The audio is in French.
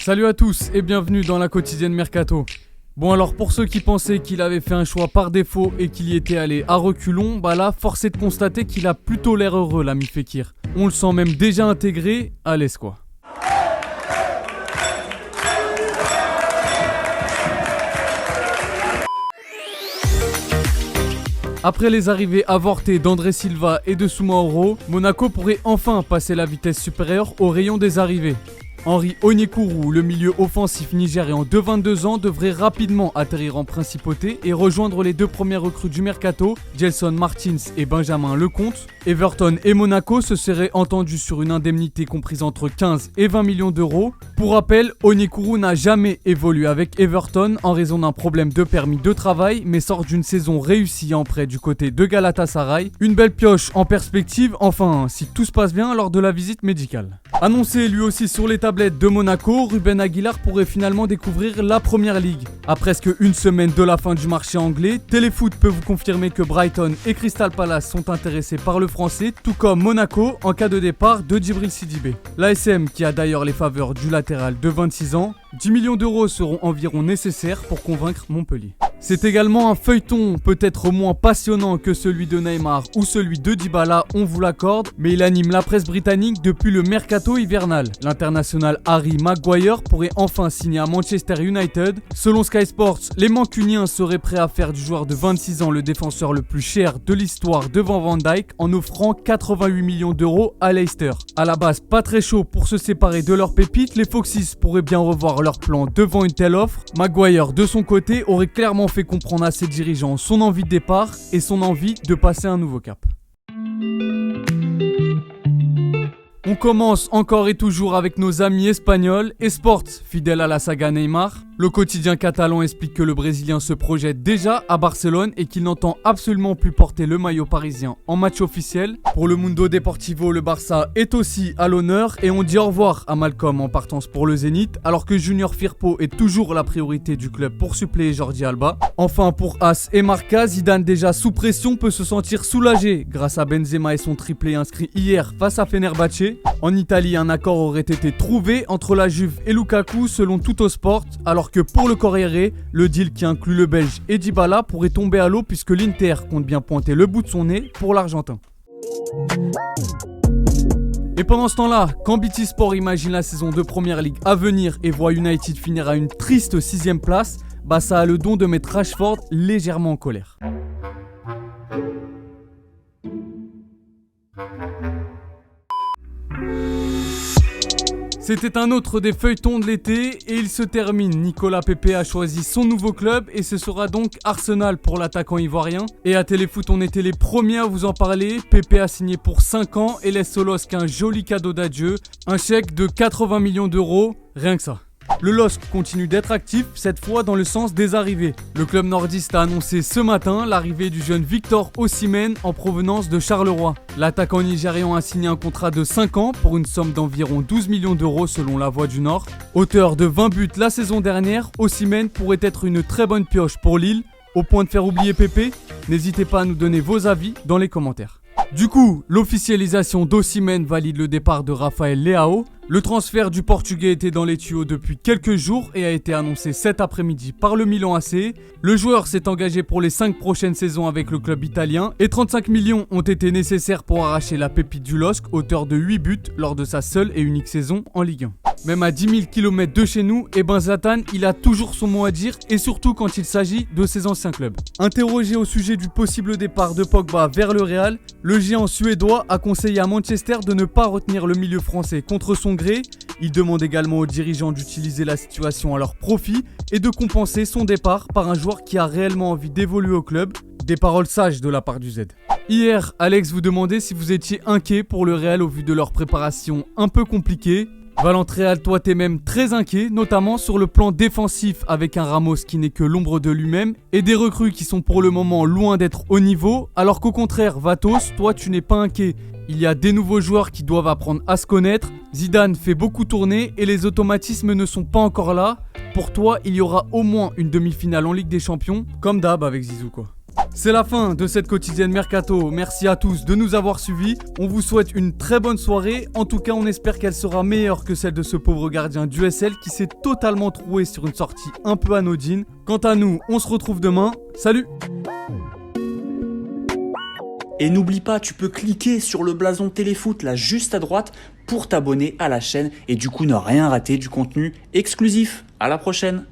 Salut à tous et bienvenue dans la quotidienne Mercato. Bon alors pour ceux qui pensaient qu'il avait fait un choix par défaut et qu'il y était allé à reculons, bah là force est de constater qu'il a plutôt l'air heureux l'ami Fekir. On le sent même déjà intégré, à l'aise quoi. Après les arrivées avortées d'André Silva et de Soumaoro, Monaco pourrait enfin passer la vitesse supérieure au rayon des arrivées. Henry Onyekuru, le milieu offensif nigérian de 22 ans, devrait rapidement atterrir en principauté et rejoindre les deux premières recrues du mercato, Gelson Martins et Benjamin Lecomte. Everton et Monaco se seraient entendus sur une indemnité comprise entre 15 et 20 millions d'euros. Pour rappel, Onyekuru n'a jamais évolué avec Everton en raison d'un problème de permis de travail, mais sort d'une saison réussie en prêt du côté de Galatasaray. Une belle pioche en perspective, enfin si tout se passe bien lors de la visite médicale. Annoncé lui aussi sur les tablettes de Monaco, Ruben Aguilar pourrait finalement découvrir la Première Ligue. À presque une semaine de la fin du marché anglais, Téléfoot peut vous confirmer que Brighton et Crystal Palace sont intéressés par le français, tout comme Monaco en cas de départ de Djibril Sidibé. L'ASM, qui a d'ailleurs les faveurs du latéral de 26 ans, 10 millions d'euros seront environ nécessaires pour convaincre Montpellier. C'est également un feuilleton peut-être moins passionnant que celui de Neymar ou celui de Dybala, on vous l'accorde, mais il anime la presse britannique depuis le mercato hivernal. L'international Harry Maguire pourrait enfin signer à Manchester United. Selon Sky Sports, les Mancuniens seraient prêts à faire du joueur de 26 ans le défenseur le plus cher de l'histoire devant Van Dijk en offrant 88 millions d'euros à Leicester. À la base, pas très chaud pour se séparer de leur pépite, les Foxes pourraient bien revoir leur plan devant une telle offre. Maguire, de son côté, aurait clairement fait comprendre à ses dirigeants son envie de départ et son envie de passer un nouveau cap. On commence encore et toujours avec nos amis espagnols. Esports, fidèle à la saga Neymar. Le quotidien catalan explique que le Brésilien se projette déjà à Barcelone et qu'il n'entend absolument plus porter le maillot parisien en match officiel. Pour le Mundo Deportivo, le Barça est aussi à l'honneur et on dit au revoir à Malcolm en partance pour le Zénith, alors que Junior Firpo est toujours la priorité du club pour suppléer Jordi Alba. Enfin pour As et Marca, Zidane déjà sous pression peut se sentir soulagé grâce à Benzema et son triplé inscrit hier face à Fenerbahçe. En Italie, un accord aurait été trouvé entre la Juve et Lukaku selon Tuttosport, alors que pour le Corriere, le deal qui inclut le Belge et Dybala pourrait tomber à l'eau puisque l'Inter compte bien pointer le bout de son nez pour l'Argentin. Et pendant ce temps-là, quand BT Sport imagine la saison de Première Ligue à venir et voit United finir à une triste 6ème place, bah ça a le don de mettre Rashford légèrement en colère. C'était un autre des feuilletons de l'été et il se termine. Nicolas Pepe a choisi son nouveau club et ce sera donc Arsenal pour l'attaquant ivoirien. Et à Téléfoot, on était les premiers à vous en parler. Pepe a signé pour 5 ans et laisse au LOSC un joli cadeau d'adieu. Un chèque de 80 millions d'euros, rien que ça. Le LOSC continue d'être actif, cette fois dans le sens des arrivées. Le club nordiste a annoncé ce matin l'arrivée du jeune Victor Osimhen en provenance de Charleroi. L'attaquant nigérian a signé un contrat de 5 ans pour une somme d'environ 12 millions d'euros selon La Voix du Nord. Auteur de 20 buts la saison dernière, Osimhen pourrait être une très bonne pioche pour Lille. Au point de faire oublier Pepe, n'hésitez pas à nous donner vos avis dans les commentaires. Du coup, l'officialisation d'Osimhen valide le départ de Rafael Leao. Le transfert du Portugais était dans les tuyaux depuis quelques jours et a été annoncé cet après-midi par le Milan AC. Le joueur s'est engagé pour les 5 prochaines saisons avec le club italien et 35 millions ont été nécessaires pour arracher la pépite du LOSC, auteur de 8 buts lors de sa seule et unique saison en Ligue 1. Même à 10 000 km de chez nous, Zlatan, il a toujours son mot à dire et surtout quand il s'agit de ses anciens clubs. Interrogé au sujet du possible départ de Pogba vers le Real, le géant suédois a conseillé à Manchester de ne pas retenir le milieu français contre son gré. Il demande également aux dirigeants d'utiliser la situation à leur profit et de compenser son départ par un joueur qui a réellement envie d'évoluer au club. Des paroles sages de la part du Z. Hier, Alex vous demandait si vous étiez inquiet pour le Real au vu de leur préparation un peu compliquée. Valentréal, toi t'es même très inquiet, notamment sur le plan défensif avec un Ramos qui n'est que l'ombre de lui-même et des recrues qui sont pour le moment loin d'être au niveau, alors qu'au contraire, Vatos, toi tu n'es pas inquiet. Il y a des nouveaux joueurs qui doivent apprendre à se connaître, Zidane fait beaucoup tourner et les automatismes ne sont pas encore là. Pour toi, il y aura au moins une demi-finale en Ligue des Champions, comme d'hab avec Zizou quoi. C'est la fin de cette quotidienne Mercato. Merci à tous de nous avoir suivis. On vous souhaite une très bonne soirée. En tout cas, on espère qu'elle sera meilleure que celle de ce pauvre gardien d'USL qui s'est totalement troué sur une sortie un peu anodine. Quant à nous, on se retrouve demain. Salut! Et n'oublie pas, tu peux cliquer sur le blason Téléfoot là juste à droite pour t'abonner à la chaîne et du coup ne rien rater du contenu exclusif. À la prochaine!